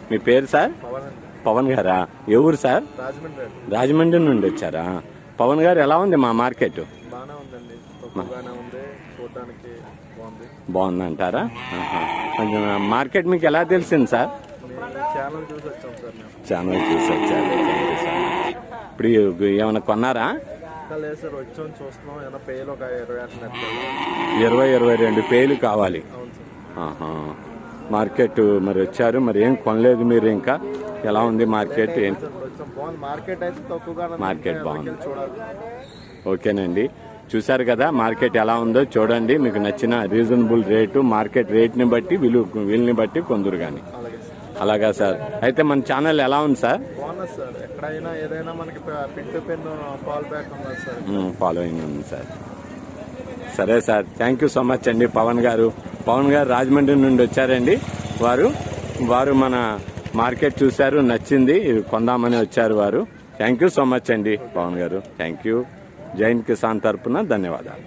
మీ పేరు సార్? పవన్ గారా? ఏ ఊరు సార్? రాజమండ్రి నుండి వచ్చారా? పవన్ గారు, ఎలా ఉంది మా మార్కెట్? బాగుందంటారా? కొంచెం మార్కెట్ మీకు ఎలా తెలిసింది సార్? ఛానల్ చూసి వచ్చారు. ఇప్పుడు ఏమైనా కొన్నారా? 22 పేలు కావాలి. మార్కెట్ మరి వచ్చారు, మరి ఏం కొనలేదు మీరు ఇంకా? ఎలా ఉంది మార్కెట్? మార్కెట్ బాగుంది. ఓకేనండి, చూశారు కదా మార్కెట్ ఎలా ఉందో చూడండి. మీకు నచ్చిన రీజనబుల్ రేటు, మార్కెట్ రేట్ని బట్టి వీళ్ళని బట్టి కొందరు కానీ. అలాగా సార్. అయితే మన ఛానల్ ఎలా ఉంది సార్? ఫాలోయింగ్ ఉంది సార్. సరే sir, thank you so much అండి. పవన్ గారు రాజమండ్రి నుండి వచ్చారండి. వారు మన మార్కెట్ చూశారు, నచ్చింది, కొందామని వచ్చారు వారు. థ్యాంక్ యూ సో మచ్ అండి పవన్ గారు. Thank you. జైన్ కిసాన్ తరపున ధన్యవాదాలు.